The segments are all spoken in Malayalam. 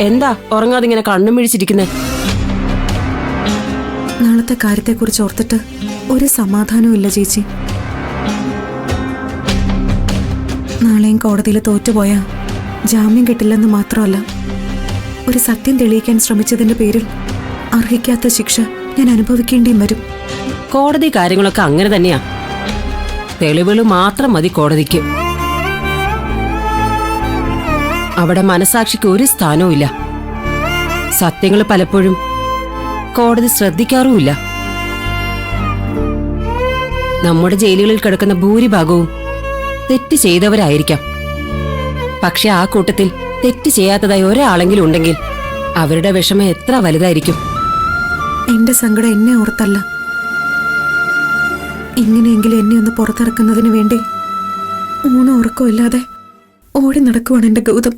എന്താ ഉറങ്ങാതെ ഇങ്ങനെ കണ്ണും മിഴിച്ചിരിക്കുന്നേ? നാളത്തെ കാര്യത്തെക്കുറിച്ച് ഓർത്തിട്ട് ഒരു സമാധാനവും ഇല്ല ചേച്ചി. നാളെയും കോടതിയിൽ തോറ്റുപോയാ ജാമ്യം കിട്ടില്ലെന്ന് മാത്രമല്ല, ഒരു സത്യം തെളിയിക്കാൻ ശ്രമിച്ചതിന്റെ പേരിൽ അർഹിക്കാത്ത ശിക്ഷ ഞാൻ അനുഭവിക്കേണ്ടിയും വരും. കോടതി കാര്യങ്ങളൊക്കെ അങ്ങനെ തന്നെയാ. തെളിവുകൾ മാത്രം മതി കോടതിക്ക്. അവിടെ മനസാക്ഷിക്ക് ഒരു സ്ഥാനവും ഇല്ല. സത്യങ്ങൾ പലപ്പോഴും കോടതി ശ്രദ്ധിക്കാറുമില്ല. നമ്മുടെ ജയിലുകളിൽ കിടക്കുന്ന ഭൂരിഭാഗവും തെറ്റ് ചെയ്തവരായിരിക്കാം. പക്ഷെ ആ കൂട്ടത്തിൽ തെറ്റ് ചെയ്യാത്തതായി ഒരാളെങ്കിലും ഉണ്ടെങ്കിൽ അവരുടെ വിഷമം എത്ര വലുതായിരിക്കും. എന്റെ സങ്കടം എന്നെ ഓർത്തല്ല, എങ്ങനെയെങ്കിലും എന്നെ ഒന്ന് പുറത്തിറക്കുന്നതിന് വേണ്ടി ഊണും ഉറക്കവും ഇല്ലാതെ ഓടി നടക്കുവാണ് എന്റെ ഗൗതം.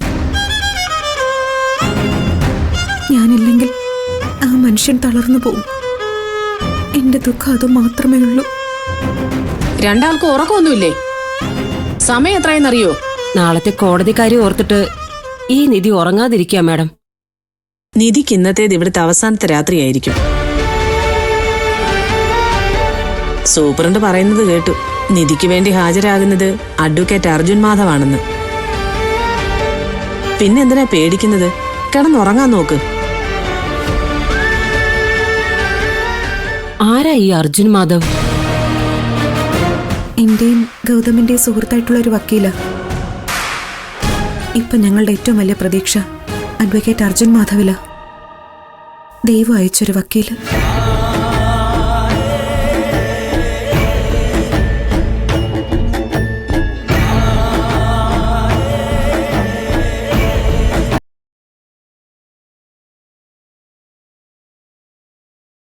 ഞാനില്ലെങ്കിൽ ആ മനുഷ്യൻ തളർന്നു പോകും. എന്റെ ദുഃഖം അത് മാത്രമേ ഉള്ളൂ. രണ്ടാൾക്കും ഉറക്കമൊന്നുമില്ലേ? സമയം എത്രയെന്നറിയോ? നാളത്തെ കോടതിക്കാരി ഓർത്തിട്ട് ഈ നിധി ഉറങ്ങാതിരിക്കുക മാഡം. നിധിക്ക് ഇന്നത്തേത് ഇവിടുത്തെ അവസാനത്തെ രാത്രിയായിരിക്കും. സൂപ്രണ്ട് പറയുന്നത് കേട്ടു, നിധിക്ക് വേണ്ടി ഹാജരാകുന്നത് അഡ്വക്കേറ്റ് അർജുൻ മാധവാണെന്ന്. പിന്നെന്തിനാ പേടിക്കുന്നത്? കിടന്നുറങ്ങാൻ നോക്ക്. ആരാ ഈ അർജുൻ മാധവ്? എന്റെയും ഗൗതമിന്റെയും സുഹൃത്തായിട്ടുള്ള ഒരു വക്കീല. ഇപ്പൊ ഞങ്ങളുടെ ഏറ്റവും വലിയ പ്രതീക്ഷ അഡ്വക്കേറ്റ് അർജുൻ മാധവില. ദൈവം അയച്ചൊരു വക്കീല്.